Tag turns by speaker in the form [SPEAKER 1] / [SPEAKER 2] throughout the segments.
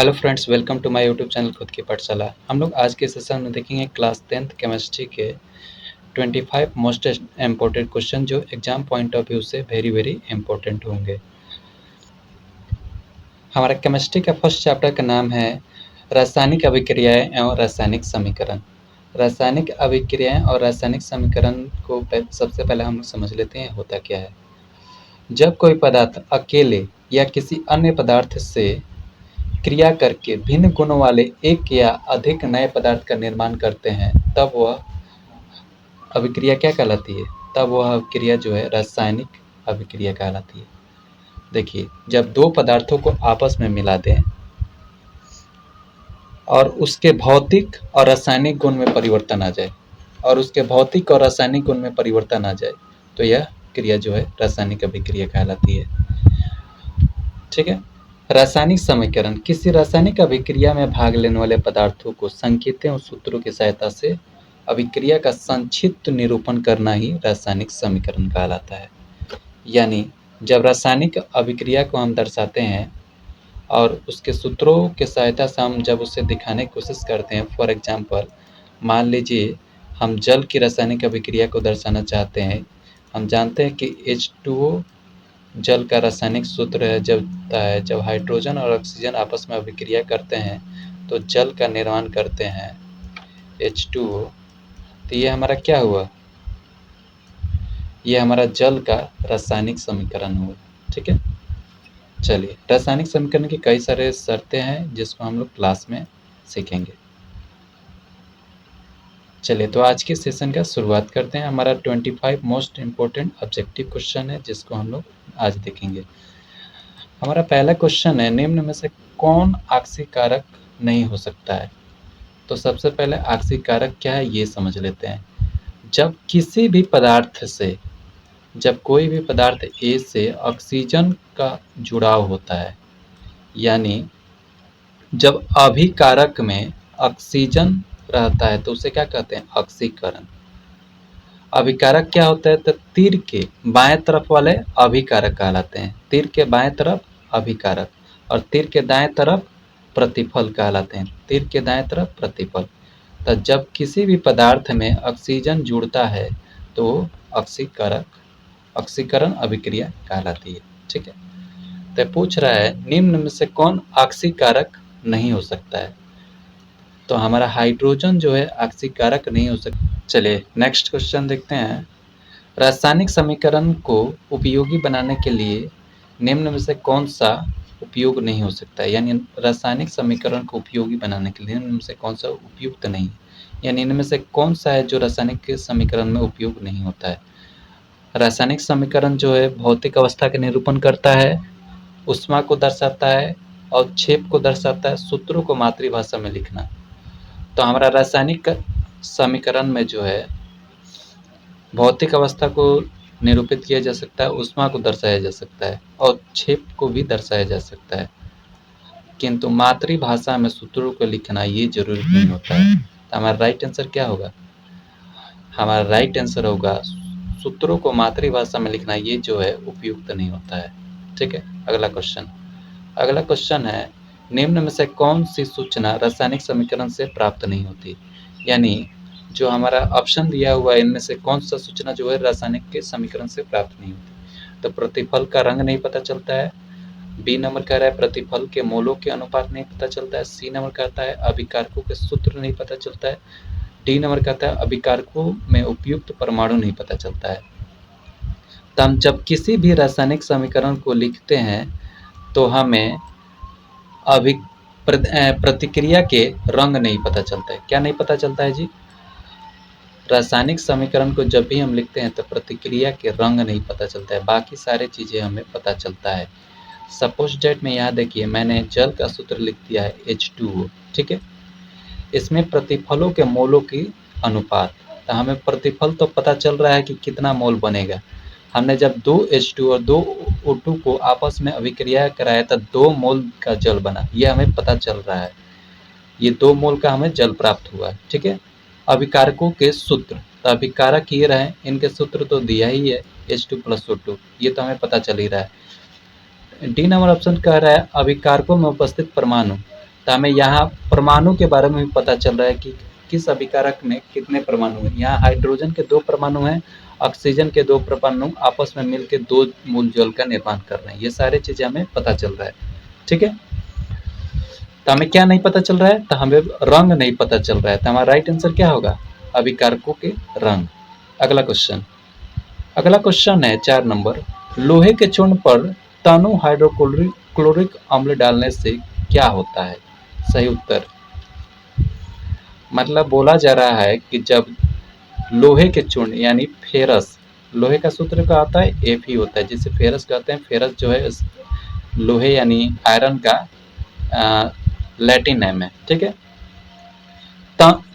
[SPEAKER 1] Hello friends, welcome to my YouTube channel खुद की पाठशाला। हम लोग आज के सेशन में देखेंगे क्लास 10th केमिस्ट्री के 25 मोस्ट इम्पोर्टेंट क्वेश्चन जो एग्जाम पॉइंट ऑफ व्यू से वेरी वेरी इम्पोर्टेंट होंगे। हमारा केमिस्ट्री का फर्स्ट चैप्टर का नाम है रासायनिक अभिक्रियाएं एवं रासायनिक समीकरण। रासायनिक अभिक्रियाएं और रासायनिक समीकरण को सबसे पहले हम लोग समझ लेते हैं होता क्या है। जब कोई पदार्थ अकेले या किसी अन्य पदार्थ से क्रिया करके भिन्न गुणों वाले एक या अधिक नए पदार्थ का निर्माण करते हैं तब वह अभिक्रिया क्या कहलाती है? तब वह अभिक्रिया जो है रासायनिक अभिक्रिया कहलाती है। देखिए, जब दो पदार्थों को आपस में मिला दें और उसके भौतिक और रासायनिक गुण में परिवर्तन आ जाए तो यह क्रिया जो है रासायनिक अभिक्रिया कहलाती है। ठीक है। रासायनिक समीकरण किसी रासायनिक अभिक्रिया में भाग लेने वाले पदार्थों को संकेतों और सूत्रों की सहायता से अभिक्रिया का संक्षिप्त निरूपण करना ही रासायनिक समीकरण कहलाता है। यानी जब रासायनिक अभिक्रिया को हम दर्शाते हैं और उसके सूत्रों की सहायता से हम जब उसे दिखाने की कोशिश करते हैं, फॉर एग्जाम्पल मान लीजिए हम जल की रासायनिक अभिक्रिया को दर्शाना चाहते हैं। हम जानते हैं कि H2O जल का रासायनिक सूत्र है। जब हाइड्रोजन और ऑक्सीजन आपस में अभिक्रिया करते हैं तो जल का निर्माण करते हैं H2O। तो ये हमारा क्या हुआ? ये हमारा जल का रासायनिक समीकरण हुआ। ठीक है। चलिए, रासायनिक समीकरण की कई सारे शर्तें हैं जिसको हम लोग क्लास में सीखेंगे। चलिए, तो आज के सेशन का शुरुआत करते हैं। हमारा 25 मोस्ट इम्पोर्टेंट ऑब्जेक्टिव क्वेश्चन है जिसको हम लोग आज देखेंगे। हमारा पहला क्वेश्चन है, निम्न में से कौन आक्सीकारक नहीं हो सकता है? तो सबसे पहले आक्सीकारक क्या है ये समझ लेते हैं। जब किसी भी पदार्थ से, जब कोई भी पदार्थ A से ऑक्सीजन का जुड़ाव होता है, यानी जब अभिकारक में ऑक्सीजन रहता है तो उसे क्या कहते हैं? ऑक्सीकरण। अभिकारक क्या होता है? तो तीर के बाएं तरफ वाले अभिकारक कहलाते हैं। तीर के बाएं तरफ अभिकारक और तीर के दाएं तरफ प्रतिफल कहलाते हैं। तीर के दाएं तरफ प्रतिफल। तो जब किसी भी पदार्थ में ऑक्सीजन जुड़ता है तो ऑक्सीकरण अभिक्रिया कहलाती है। ठीक है। तो पूछ रहा है निम्न में से कौन ऑक्सीकारक नहीं हो सकता है? तो हमारा हाइड्रोजन जो है ऑक्सीकारक नहीं हो सकता। चलिए नेक्स्ट क्वेश्चन देखते हैं। रासायनिक समीकरण को उपयोगी बनाने के लिए निम्न में से कौन सा उपयोग नहीं हो सकता है? यानी रासायनिक समीकरण को उपयोगी बनाने के लिए निम्न में से कौन सा उपयुक्त नहीं है, यानी इनमें से कौन सा है जो रासायनिक समीकरण में उपयोग नहीं होता है? रासायनिक समीकरण जो है भौतिक अवस्था का निरूपण करता है, ऊष्मा को दर्शाता है और क्षेप को दर्शाता है, सूत्रों को मातृभाषा में लिखना। तो हमारा रासायनिक समीकरण में जो है भौतिक अवस्था को निरूपित किया जा सकता है, ऊष्मा को दर्शाया जा सकता है और क्षेप को भी दर्शाया जा सकता है, किंतु मातृभाषा में सूत्रों को लिखना ये जरूरी नहीं होता है। तो हमारा राइट आंसर क्या होगा? हमारा राइट आंसर होगा सूत्रों को मातृभाषा में लिखना ये जो है उपयुक्त नहीं होता है। ठीक है। अगला क्वेश्चन है, निम्न में से कौन सी सूचना रासायनिक समीकरण से प्राप्त नहीं होती? यानी जो हमारा ऑप्शन दिया हुआ है इनमें से कौन सा सूचना जो है रासायनिक के समीकरण से प्राप्त नहीं होती? तो प्रतिफल का रंग नहीं पता चलता है। बी नंबर कह रहा है प्रतिफल के मोलों के अनुपात नहीं पता चलता है। सी नंबर कहता है अभिकारकों के सूत्र नहीं पता चलता है। डी नंबर कहता है अभिकारकों में उपयुक्त परमाणु नहीं पता चलता है। तो हम जब किसी भी रासायनिक समीकरण को लिखते हैं तो हमें प्रतिक्रिया के रंग नहीं पता चलता है। क्या नहीं पता चलता है जी? रासायनिक समीकरण को जब भी हम लिखते हैं तो प्रतिक्रिया के रंग नहीं पता चलता है, बाकी सारे चीज़ें हमें पता चलता है। सपोज डेट में यहाँ देखिए मैंने जल का सूत्र लिख दिया है H2O। ठीक है। इसमें प्रतिफलों के मोलों की अनुपात, तो हमें प्रतिफल तो पता चल रहा है कि कितना मोल बनेगा। हमने जब 2 H2 और 2 O2 को आपस में अभिक्रिया कराया तो 2 मोल का जल बना, ये हमें पता चल रहा है। ये 2 मोल का हमें जल प्राप्त हुआ है। ठीक है। अभिकारकों के सूत्र, तो अभिकारक ये रहे, इनके सूत्र तो दिया ही है H2 + O2, ये तो हमें पता चल ही रहा है। डी नंबर ऑप्शन कह रहा है अभिकारकों में उपस्थित परमाणु, तो हमें यहाँ परमाणु के बारे में भी पता चल रहा है कि किस अभिकारक में कितने परमाणु हैं। यहाँ हाइड्रोजन के 2 परमाणु हैं, ऑक्सीजन के 2 परमाणु आपस में मिलकर 2 मूल जल का निर्माण कर रहे हैं। ये सारी चीज़ें हमें पता चल रहा है, ठीक है। तो हमें क्या नहीं पता चल रहा है, तो हमें रंग नहीं पता चल रहा है। तो हमारा राइट आंसर क्या होगा, अभिकारकों के रंग। अगला क्वेश्चन है 4 नंबर, लोहे के चूर्ण पर तनु हाइड्रोक्लोरिक अम्ल डालने से क्या होता है। सही उत्तर, मतलब बोला जा रहा है कि जब लोहे के चूर्ण यानी फेरस, लोहे का सूत्र क्या होता है, Fe होता है, जिसे फेरस कहते हैं। फेरस जो है लोहे यानी आयरन का लैटिन नेम है, ठीक है।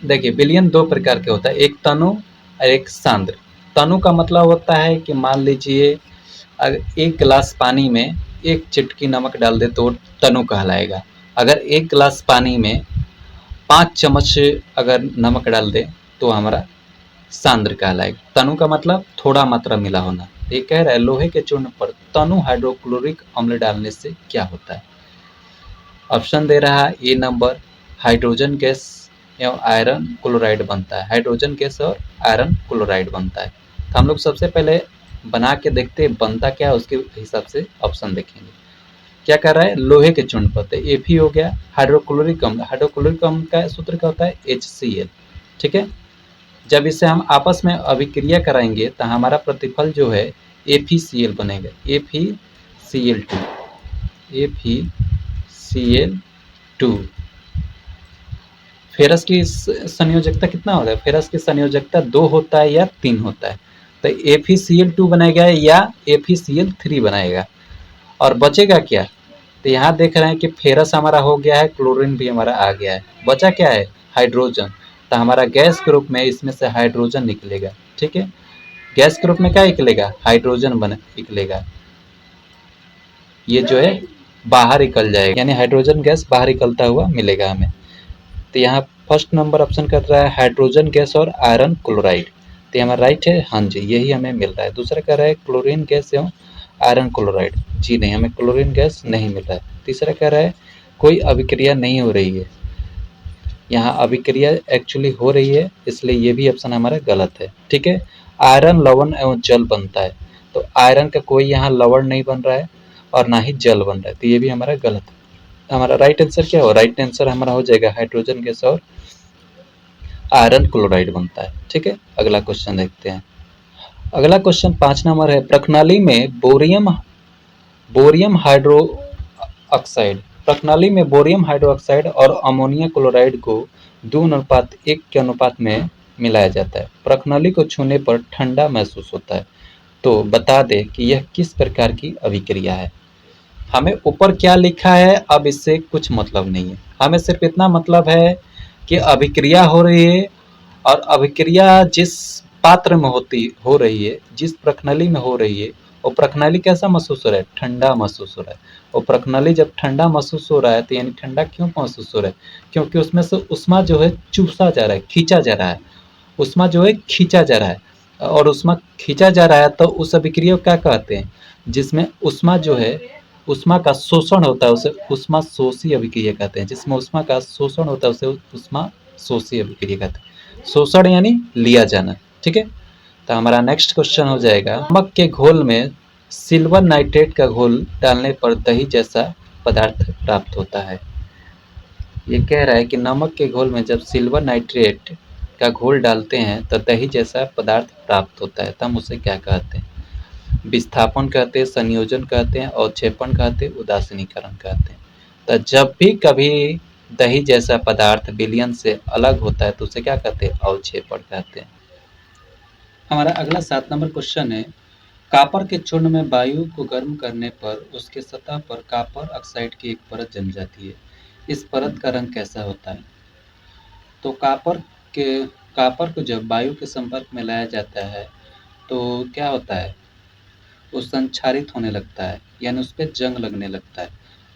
[SPEAKER 1] देखिए विलयन 2 प्रकार के होता है, एक तनु और एक सांद्र। तनु का मतलब होता है कि मान लीजिए अगर 1 गिलास पानी में 1 चिटकी नमक डाल दे तो तनु कहलाएगा। अगर 1 गिलास पानी में 5 चम्मच अगर नमक डाल दे तो हमारा सांद्र कहलाएगा। तनु का मतलब थोड़ा मात्रा मिला होना। ये कह रहा है लोहे के चूर्ण पर तनु हाइड्रोक्लोरिक अम्ल डालने से क्या होता है। ऑप्शन दे रहा है ए नंबर, हाइड्रोजन गैस एवं आयरन क्लोराइड बनता है। हाइड्रोजन गैस और आयरन क्लोराइड बनता है। तो हम लोग सबसे पहले बना के देखते हैं बनता क्या है, उसके हिसाब से ऑप्शन देखेंगे। क्या कर रहा है, लोहे के चूर्ण पर, तो Fe हो गया। हाइड्रोक्लोरिक अम्ल, हाइड्रोक्लोरिक अम्ल का सूत्र क्या होता है, HCl, ठीक है। जब इसे हम आपस में अभिक्रिया कराएंगे तो हमारा प्रतिफल जो है FeCl बनेगा, FeCl2, FeCl2। फेरस की संयोजकता कितना होता है, फेरस की संयोजकता 2 होता है या 3 होता है। तो FeCl2 बनाएगा या FeCl3 बनाएगा, और बचेगा क्या। तो यहाँ देख रहे हैं कि फेरस हमारा हो गया है, क्लोरीन भी हमारा आ गया है, बचा क्या है, हाइड्रोजन। तो हमारा गैस के रूप में इसमें से हाइड्रोजन निकलेगा, ठीक है। गैस के रूप में क्या निकलेगा, हाइड्रोजन निकलेगा। ये जो है बाहर निकल जाएगा, यानी हाइड्रोजन गैस बाहर निकलता हुआ मिलेगा हमें। तो यहाँ फर्स्ट नंबर ऑप्शन कर रहा है हाइड्रोजन गैस और आयरन क्लोराइड। तो हमारा राइट है, हाँ जी यही हमें मिल रहा है। दूसरा कह रहा है क्लोरीन गैस एवं आयरन क्लोराइड, जी नहीं, हमें क्लोरीन गैस नहीं मिल रहा है। तीसरा कह रहा है कोई अभिक्रिया नहीं हो रही है। यहाँ अभिक्रिया एक्चुअली हो रही है, इसलिए ये भी ऑप्शन हमारा गलत है, ठीक है। आयरन लवण एवं जल बनता है, तो आयरन का कोई यहाँ लवण नहीं बन रहा है और ना ही जल बन रहा है, तो ये भी हमारा गलत है। हमारा राइट आंसर क्या हो, राइट आंसर हमारा हो जाएगा हाइड्रोजन गैस और आयरन क्लोराइड बनता है, ठीक है। अगला क्वेश्चन देखते हैं। अगला क्वेश्चन 5 नंबर है, प्रणाली में बोरियम हाइड्रो ऑक्साइड, प्रणाली में बोरियम हाइड्रोक्साइड और अमोनिया क्लोराइड को 2:1 के अनुपात में मिलाया जाता है। प्रणाली को छूने पर ठंडा महसूस होता है, तो बता दें कि यह किस प्रकार की अभिक्रिया है। हमें ऊपर क्या लिखा है अब इससे कुछ मतलब नहीं है, हमें सिर्फ इतना मतलब है कि अभिक्रिया हो रही है, और अभिक्रिया जिस पात्र में हो रही है, जिस प्रणाली में हो रही है, वो प्रणाली कैसा महसूस हो रहा है, ठंडा महसूस हो रहा है। वो प्रणाली जब ठंडा महसूस हो रहा है तो यानी ठंडा क्यों महसूस हो रहा है, क्योंकि उसमें से उष्मा जो है चूसा जा रहा है, खींचा जा रहा है, उष्मा जो है खींचा जा रहा है, और उष्मा खींचा जा रहा है तो उस अभिक्रिया को क्या कहते हैं, जिसमें उष्मा जो है उष्मा का शोषण होता है उसे उष्मा शोषी अभिक्रिया कहते हैं। जिसमें उष्मा का शोषण होता है उसे उष्मा शोषी अभिक्रिया कहते हैं। शोषण यानी लिया जाना, ठीक है। तो हमारा नेक्स्ट क्वेश्चन हो जाएगा, नमक के घोल में सिल्वर नाइट्रेट का घोल डालने पर दही जैसा पदार्थ प्राप्त होता है। ये कह रहा है कि नमक के घोल में जब सिल्वर नाइट्रेट का घोल डालते हैं तो दही जैसा पदार्थ प्राप्त होता है, तो हम उसे क्या कहते हैं, विस्थापन कहते हैं, संयोजन कहते हैं, अवक्षेपण कहते हैं, उदासीनीकरण कहते हैं। तो जब भी कभी दही जैसा पदार्थ विलयन से अलग होता है तो उसे क्या कहते हैं, अवक्षेपण कहते हैं। हमारा अगला 7 नंबर क्वेश्चन है, कॉपर के चूर्ण में वायु को गर्म करने पर उसके सतह पर कॉपर ऑक्साइड की एक परत जम जाती है। इस परत का रंग कैसा होता है। तो कॉपर को जब वायु के संपर्क में लाया जाता है तो क्या होता है, वो संक्षारित होने लगता है, यानी उस पर जंग लगने लगता है,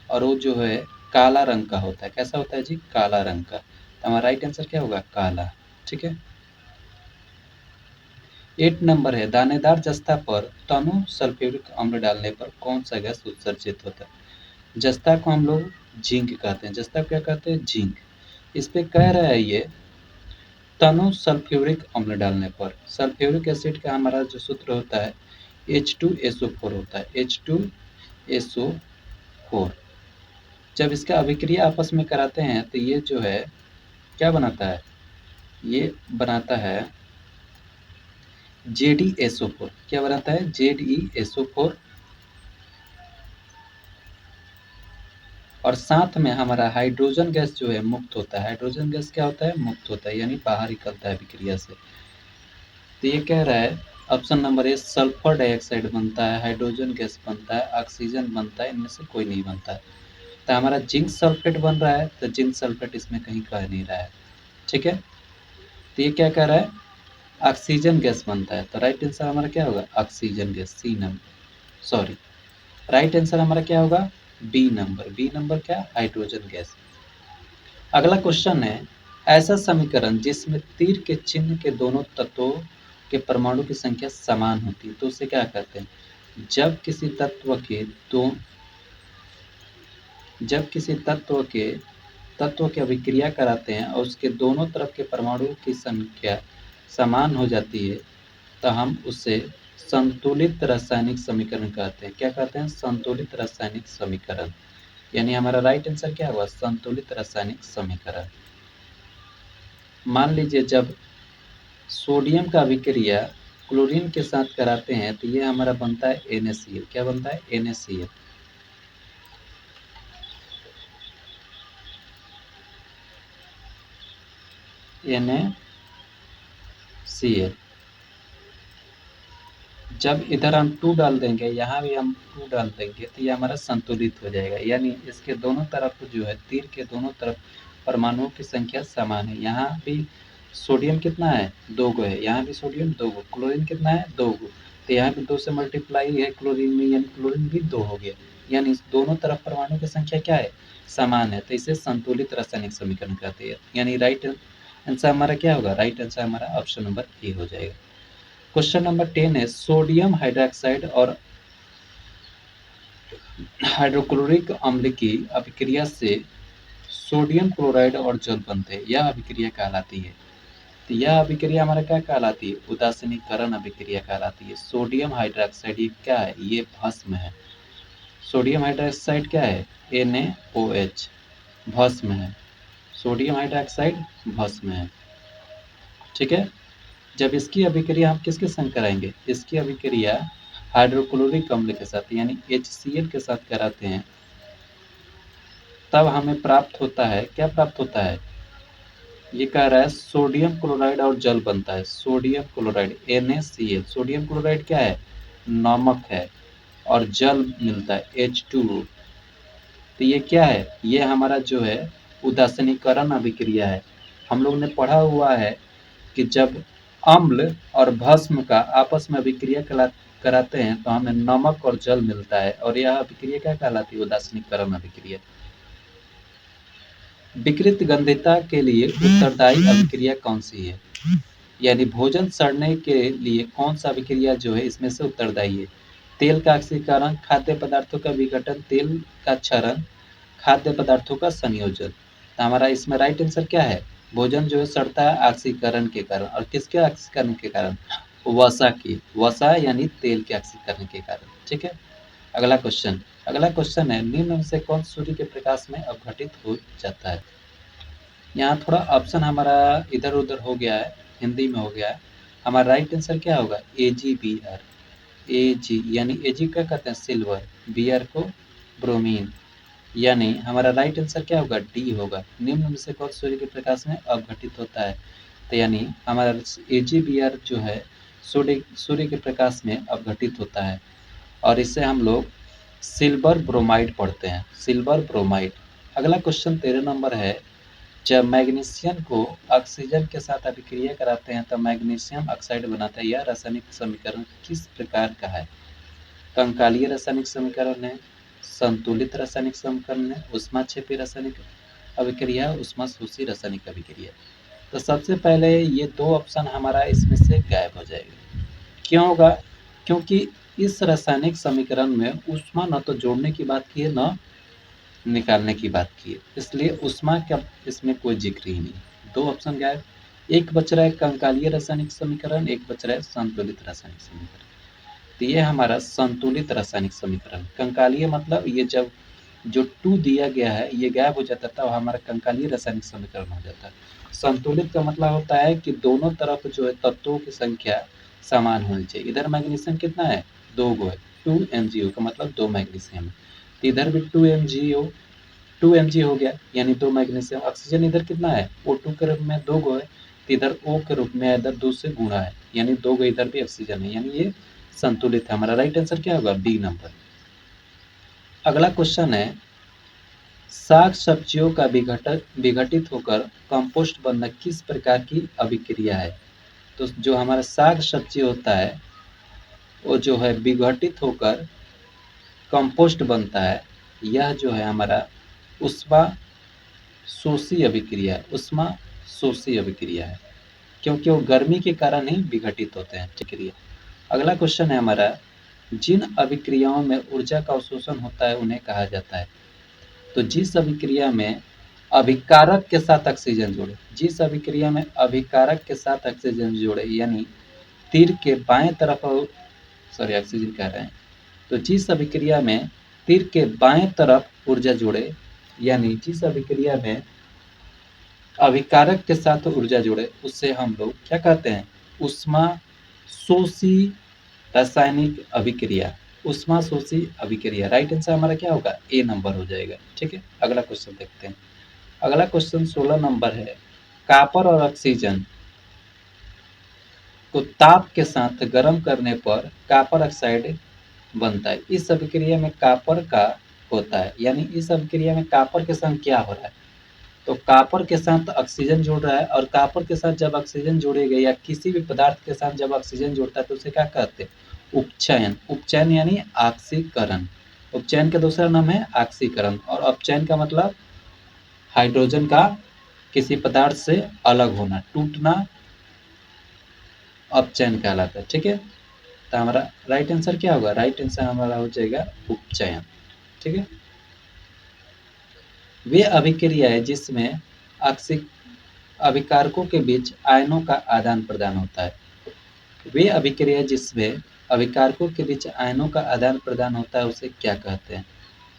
[SPEAKER 1] और वो जो है काला रंग का होता है। कैसा होता है जी, काला रंग का। तो हमारा राइट आंसर क्या होगा, काला, ठीक है। 8 नंबर है, दानेदार जस्ता पर तनु सल्फ्यूरिक अम्ल डालने पर कौन सा गैस उत्सर्जित होता है। जस्ता को हम लोग जिंक कहते हैं। जस्ता क्या कहते हैं? जिंक। इस पे कह रहा है ये तनु सल्फ्यूरिक अम्ल डालने पर। सल्फ्यूरिक एसिड का हमारा जो सूत्र होता है H2SO4 होता है, H2SO4। जब इसका अभिक्रिया आपस में कराते हैं तो ये जो है क्या बनाता है? ये बनाता है ZeSO4। क्या बनाता है? ZeSO4। और साथ में हमारा हाइड्रोजन गैस जो है मुक्त होता है। हाइड्रोजन गैस क्या होता है? मुक्त होता है, यानी बाहर निकलता है अभिक्रिया से। तो ये कह रहा है option number A sulphur dioxide बनता है, हाइड्रोजन गैस बनता है, ऑक्सीजन बनता है, इनमें से कोई नहीं बनता है। तो हमारा जिंक सल्फेट बन रहा है, तो जिंक सल्फेट इसमें कहीं कह नहीं रहा है। ठीक है, तो ये क्या कह रहा है? ऑक्सीजन गैस बनता है। तो राइट आंसर हमारा क्या होगा? Oxygen gas. C number, sorry, right answer हमारा क्या होगा? B number. बी नंबर क्या? Hydrogen gas. अगला क्वेश्चन है ऐसा समीकरण जिसमें तीर के चिन्ह के दोनों तत्वों के परमाणु की संख्या समान होती है, तो उसे क्या कहते हैं? जब किसी तत्व के अभिक्रिया कराते हैं और उसके दोनों तरफ के परमाणुओं की संख्या समान हो जाती है, तो हम उसे संतुलित रासायनिक समीकरण कहते हैं। क्या कहते हैं? संतुलित रासायनिक समीकरण। यानी हमारा राइट आंसर क्या हुआ? संतुलित रासायनिक समीकरण। मान लीजिए जब सोडियम का अभिक्रिया क्लोरीन के साथ कराते हैं तो ये हमारा बनता है NaCl। क्या बनता है? NaCl। NaCl। जब इधर हम 2 डाल देंगे, यहाँ भी हम 2 डाल देंगे, तो ये हमारा संतुलित हो जाएगा। यानी इसके दोनों तरफ जो है, तीर के दोनों तरफ परमाणुओं की संख्या समान है। यहाँ भी सोडियम कितना है? 2 गो है, यहाँ भी सोडियम 2 गो। क्लोरीन कितना है? 2 गो। तो यहाँ भी 2 से मल्टीप्लाई है क्लोरीन में, यानी क्लोरीन भी 2 हो गया। यानी इस दोनों तरफ परमाणु की संख्या क्या है? समान है। तो इसे संतुलित रासायनिक समीकरण कहते हैं। यानी राइट आंसर हमारा क्या होगा? राइट आंसर हमारा ऑप्शन नंबर ए हो जाएगा। क्वेश्चन नंबर 10 है सोडियम हाइड्रोक्साइड और हाइड्रोक्लोरिक अम्ल की अभिक्रिया से सोडियम क्लोराइड और जल बनते हैं। यह अभिक्रिया कहलाती है। तो यह अभिक्रिया हमारा क्या कहलाती है? उदासीनीकरण अभिक्रिया कहलाती है। सोडियम हाइड्रोक्साइड ये क्या है? ये भस्म है। सोडियम हाइड्रोक्साइड क्या है? NaOH, भस्म है। सोडियम हाइड्रोक्साइड भस्म है। ठीक है, जब इसकी अभिक्रिया हम किसके संग कराएंगे? इसकी अभिक्रिया हाइड्रोक्लोरिक अम्ल के साथ यानी HCl के साथ कराते हैं, तब हमें प्राप्त होता है, क्या प्राप्त होता है? ये कह रहा है सोडियम क्लोराइड और जल बनता है। Sodium chloride NaCl। Sodium chloride क्या है? नमक है। और जल मिलता है H2O। तो ये क्या है? ये हमारा जो है उदासीनीकरण अभिक्रिया है। हम लोग ने पढ़ा हुआ है कि जब अम्ल और भस्म का आपस में अभिक्रिया कराते हैं तो हमें नमक और जल मिलता है, और यह अभिक्रिया क्या कहलाती है? उदासीनीकरण अभिक्रिया। विकृत गंधिता के लिए उत्तरदायी अभिक्रिया कौन सी है? यानी भोजन सड़ने के लिए कौन सा अभिक्रिया जो है इसमें से उत्तरदायी है? तेल का ऑक्सीकरण, खाद्य पदार्थों का विघटन, तेल का क्षरण, खाद्य पदार्थों का संयोजन। तो हमारा इसमें राइट आंसर क्या है? भोजन जो है सड़ता है ऑक्सीकरण के कारण। और किसके ऑक्सीकरण के कारण? वसा की। वसा यानी तेल के ऑक्सीकरण के कारण। ठीक है, अगला क्वेश्चन है निम्न में से कौन सूर्य के प्रकाश में अपघटित हो जाता है? यहाँ थोड़ा ऑप्शन हमारा इधर उधर हो गया है, हिंदी में हो गया है। हमारा राइट आंसर क्या होगा? AgBr। Ag यानी Ag क्या कहते हैं? सिल्वर। Br को ब्रोमीन। यानी हमारा राइट आंसर क्या होगा? डी होगा। निम्न में से कौन सूर्य के प्रकाश में अपघटित होता है? तो यानी हमारा AgBr जो है सूर्य के प्रकाश में अपघटित होता है, और इससे हम लोग सिल्वर ब्रोमाइड पढ़ते हैं। Silver bromide. अगला क्वेश्चन 13 नंबर है जब मैग्नीशियम को ऑक्सीजन के साथ अभिक्रिया कराते हैं तो मैग्नीशियम ऑक्साइड बनाता है। यह रासायनिक समीकरण किस प्रकार का है? कंकालीय रासायनिक समीकरण है, संतुलित रासायनिक समीकरण है, ऊष्माक्षेपी रासायनिक अभिक्रिया, ऊष्माशोषी रासायनिक अभिक्रिया। तो सबसे पहले ये 2 ऑप्शन हमारा इसमें से गायब हो जाएगा। क्यों होगा? क्योंकि इस रासायनिक समीकरण में ऊष्मा न तो जोड़ने की बात की है, न निकालने की बात की है, इसलिए ऊष्मा का इसमें कोई जिक्र ही नहीं। 2 ऑप्शन गायब। एक बच रहा है कंकालीय रासायनिक समीकरण, एक बच रहा है संतुलित रासायनिक समीकरण। तो ये हमारा संतुलित रासायनिक समीकरण। कंकालीय मतलब ये जब जो 2 दिया गया है ये गायब हो जाता है तो हमारा कंकालीय रासायनिक समीकरण हो जाता है। संतुलित का मतलब होता है कि दोनों तरफ जो है तत्वों की संख्या समान होनी चाहिए। इधर मैग्नीशियम कितना है, 2 गो है, 2 MgO का मतलब 2 मैग्नीशियम है। तो इधर भी 2 MgO 2 Mg हो गया, यानी 2 मैग्नीशियम। ऑक्सीजन इधर कितना है, O2 के रूप में 2 गो है, तो इधर O के रूप में इधर 2 से गुणा है, यानी 2 गो इधर भी ऑक्सीजन है, यानी ये संतुलित है। हमारा राइट आंसर क्या होगा, बी नंबर। अगला क्वेश्चन है, साग सब्जियों का विघटित होकर कंपोस्ट बनना किस प्रकार की अभिक्रिया है। तो जो हमारा साग सब्जी होता है वो जो है विघटित होकर कंपोस्ट बनता है, यह जो है हमारा उष्मा शोषी अभिक्रिया है, उष्मा शोषी अभिक्रिया है, क्योंकि वो गर्मी के कारण ही विघटित होते हैं। ठीक है। अगला क्वेश्चन है हमारा, जिन अभिक्रियाओं में ऊर्जा का अवशोषण होता है उन्हें कहा जाता है। तो जिस अभिक्रिया में अभिकारक के साथ ऑक्सीजन जोड़े, जिस अभिक्रिया में अभिकारक के साथ ऑक्सीजन जोड़े, यानी तीर के बाएं तरफ, सॉरी ऑक्सीजन कह रहे हैं, तो जिस अभिक्रिया में तीर के बाएं तरफ ऊर्जा जोड़े, यानी जिस अभिक्रिया में अभिकारक के साथ ऊर्जा जुड़े, उससे हम लोग क्या कहते हैं, उष्मा शोषी रासायनिक अभिक्रिया, उष्मा शोषी अभिक्रिया। राइट आंसर हमारा क्या होगा, ए नंबर हो जाएगा। ठीक है। अगला क्वेश्चन देखते हैं। अगला क्वेश्चन 16 नंबर है, कॉपर और ऑक्सीजन को ताप के साथ गर्म करने पर कॉपर ऑक्साइड बनता है। इस अभिक्रिया में कॉपर का होता है, यानी इस अभिक्रिया में कॉपर के संग क्या हो रहा है, तो कॉपर के साथ ऑक्सीजन जुड़ रहा है, और कॉपर के साथ जब ऑक्सीजन जोड़ेगा या किसी भी पदार्थ के साथ जब ऑक्सीजन जुड़ता है तो उसे क्या कहते हैं, उपचयन। उपचयन यानी ऑक्सीकरण। उपचयन का दूसरा नाम है ऑक्सीकरण, और अपचयन का मतलब हाइड्रोजन का किसी पदार्थ से अलग होना, टूटना अपचयन कहलाता है। ठीक है। तो हमारा राइट आंसर क्या होगा, राइट आंसर हमारा हो जाएगा उपचयन। ठीक है। वे अभिक्रिया है जिसमें ऑक्सी अभिकारकों के बीच आयनों का आदान प्रदान होता है। वे अभिक्रिया जिसमें अभिकारकों के बीच आयनों का आदान प्रदान होता है उसे क्या कहते हैं।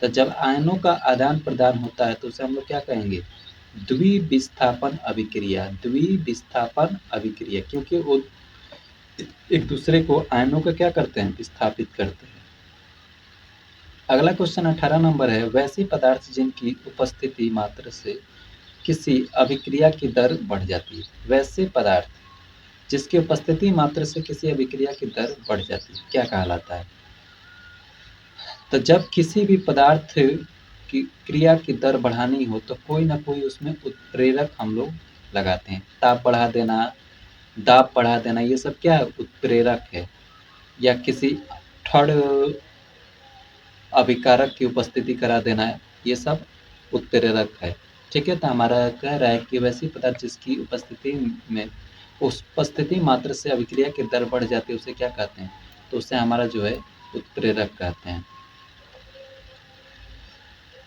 [SPEAKER 1] तो जब आयनों का आदान प्रदान होता है तो उसे हम लोग क्या कहेंगे, द्विविस्थापन अभिक्रिया। द्विविस्थापन अभिक्रिया, क्योंकि वो एक दूसरे को आयनों का क्या करते हैं, विस्थापित करते हैं। अगला क्वेश्चन 18 नंबर है, वैसे पदार्थ जिनकी उपस्थिति मात्र से किसी अभिक्रिया की दर बढ़ जाती है। वैसे पदार्थ जिसकी उपस्थिति मात्र से किसी अभिक्रिया की दर बढ़ जाती है, क्या कहलाता है। तो जब किसी भी पदार्थ की क्रिया की दर बढ़ानी हो तो कोई ना कोई उसमें उत्प्रेरक हम लोग लगाते हैं। ताप बढ़ा देना, दाब बढ़ा देना, ये सब क्या है, उत्प्रेरक है। या किसी थर्ड अभिकारक की उपस्थिति करा देना है, ये सब उत्प्रेरक है। ठीक है। तो हमारा कह रहा है कि वैसी पदार्थ जिसकी उपस्थिति में उस उपस्थिति मात्र से अभिक्रिया की दर बढ़ जाती है उसे क्या कहते हैं, तो उसे हमारा जो है उत्प्रेरक कहते हैं।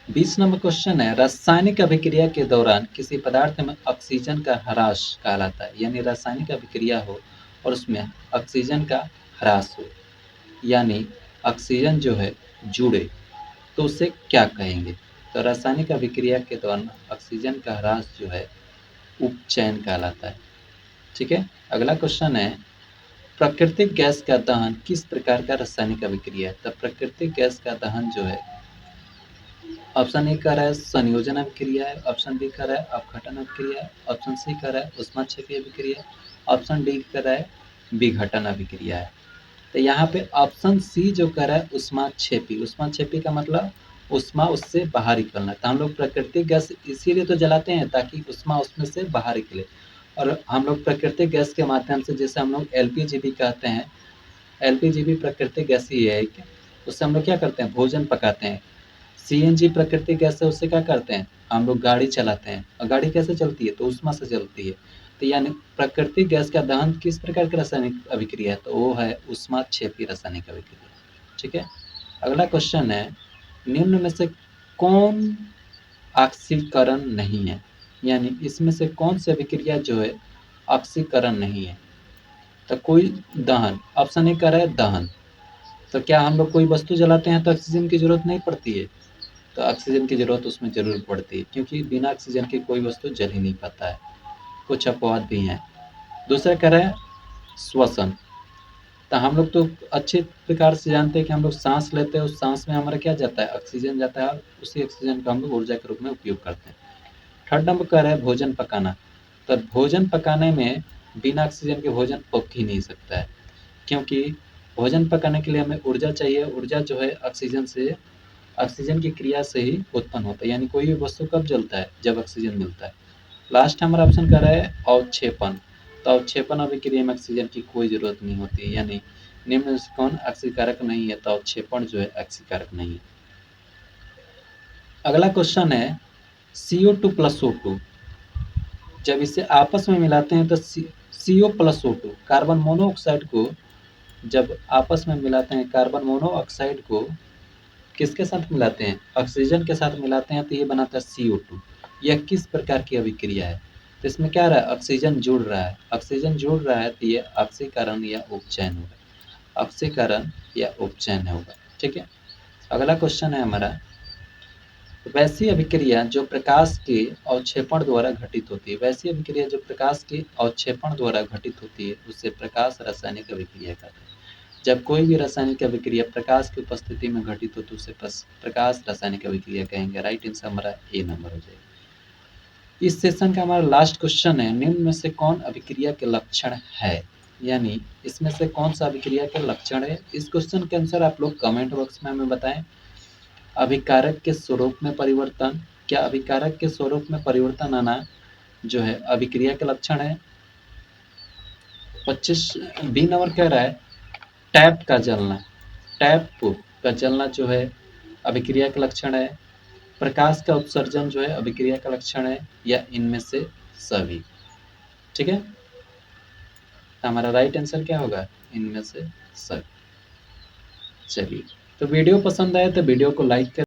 [SPEAKER 1] 20 नंबर क्वेश्चन है, रासायनिक अभिक्रिया के दौरान किसी पदार्थ में ऑक्सीजन का ह्रास कहलाता है। यानी रासायनिक अभिक्रिया हो और उसमें ऑक्सीजन का ह्रास हो, यानी ऑक्सीजन जो है जुड़े, तो उसे क्या कहेंगे। तो रासायनिक अभिक्रिया के दौरान ऑक्सीजन का ह्रास जो है उपचयन कहलाता है। ठीक है। अगला क्वेश्चन है, प्राकृतिक गैस का दहन किस प्रकार का रासायनिक अभिक्रिया है। तो प्राकृतिक गैस का दहन जो है, ऑप्शन ए कह रहा है संयोजन अभिक्रिया है, ऑप्शन बी कह रहा है अपघटन अभिक्रिया है, ऑप्शन सी कह रहा है ऊष्माक्षेपी अभिक्रिया है, ऑप्शन डी कह रहा है विघटन अभिक्रिया है। तो यहाँ पे ऑप्शन सी जो कह रहा है ऊष्माक्षेपी, ऊष्माक्षेपी का मतलब ऊष्मा उससे बाहर निकलना। तो हम लोग प्राकृतिक गैस इसीलिए तो जलाते हैं ताकि ऊष्मा उसमें से बाहर निकले, और हम लोग प्राकृतिक गैस के माध्यम से, जैसे हम लोग एलपीजी भी कहते हैं, एलपीजी भी प्राकृतिक गैस ही है एक, उससे हम लोग क्या करते हैं, भोजन पकाते हैं। सीएनजी प्राकृतिक गैस है, उससे क्या करते हैं, हम लोग गाड़ी चलाते हैं, और गाड़ी कैसे चलती है, तो ऊष्मा से चलती है। तो यानी प्राकृतिक गैस का दहन किस प्रकार की रासायनिक अभिक्रिया है, तो वो है ऊष्माक्षेपी रासायनिक अभिक्रिया। ठीक है। अगला क्वेश्चन है, निम्न में से कौन ऑक्सीकरण नहीं है, यानी इसमें से कौन सी अभिक्रिया जो है ऑक्सीकरण नहीं है। तो कोई दहन, ऑप्शन ए कह रहा है दहन। तो क्या हम लोग कोई वस्तु जलाते हैं तो ऑक्सीजन की जरूरत नहीं पड़ती है? तो ऑक्सीजन की जरूरत उसमें जरूर पड़ती है, क्योंकि बिना ऑक्सीजन के कोई वस्तु जल ही नहीं पाता है। कुछ अपवाद भी हैं। दूसरा कह रहा है श्वसन। तो हम लोग तो अच्छे प्रकार से जानते हैं कि हम लोग सांस लेते हैं, उस सांस में हमारा क्या जाता है, ऑक्सीजन जाता है, और उसी ऑक्सीजन का हम लोग ऊर्जा के रूप में उपयोग करते हैं। थर्ड नंबर कह रहा है भोजन पकाना। तो भोजन पकाने में बिना ऑक्सीजन के भोजन पक ही नहीं सकता है, क्योंकि भोजन पकाने के लिए हमें ऊर्जा चाहिए। ऊर्जा जो है ऑक्सीजन की क्रिया से ही उत्पन्न होता है, यानी कोई भी वस्तु कब जलता है, जब ऑक्सीजन मिलता है। लास्ट हमारा ऑप्शन कह रहा है अवक्षेपण। तो अवक्षेपण अभिक्रिया में ऑक्सीजन की कोई जरूरत नहीं होती, यानी निम्न में से कौन ऑक्सीकारक नहीं है, तो अवक्षेपण जो है ऑक्सीकारक नहीं है। अगला क्वेश्चन है CO2 प्लस O2, जब इसे आपस में मिलाते हैं तो CO plus O2, carbon monoxide को जब आपस में मिलाते हैं, कार्बन मोनोऑक्साइड को किसके साथ मिलाते हैं, ऑक्सीजन के साथ मिलाते हैं, तो ये बनाता है CO2। यह किस प्रकार की अभिक्रिया है? तो इसमें क्या रहा है, ऑक्सीजन जुड़ रहा है। ऑक्सीजन जुड़ रहा है तो ये ऑक्सीकरण या उपचयन होगा। ऑक्सीकरण या उपचयन होगा। ठीक है। अगला क्वेश्चन है हमारा, वैसी अभिक्रिया जो प्रकाश के अवक्षेपण द्वारा घटित होती है। वैसी अभिक्रिया जो प्रकाश के अवक्षेपण द्वारा घटित होती है, उसे प्रकाश रासायनिक अभिक्रिया कहते हैं। जब कोई भी रासायनिक अभिक्रिया प्रकाश की उपस्थिति में घटित हो तो उसे प्रकाश रासायनिक अभिक्रिया कहेंगे। राइट आंसर हमारा ए नंबर हो जाएगा। इस सेशन का हमारा लास्ट क्वेश्चन है, निम्न में से कौन अभिक्रिया के लक्षण है, यानी इसमें से कौन सा अभिक्रिया के लक्षण है। इस क्वेश्चन के आंसर आप लोग कमेंट बॉक्स में हमें बताएं। अभिकारक के स्वरूप में परिवर्तन, क्या अभिकारक के स्वरूप में परिवर्तन आना जो है अभिक्रिया के लक्षण है। 25 बी नंबर कह रहा है टैप का जलना। टैप का जलना जो है अभिक्रिया का लक्षण है। प्रकाश का उत्सर्जन जो है अभिक्रिया का लक्षण है, या इनमें से सभी। ठीक है, तो हमारा राइट आंसर क्या होगा, इनमें से सभी। चलिए, तो वीडियो पसंद आए तो वीडियो को लाइक करें।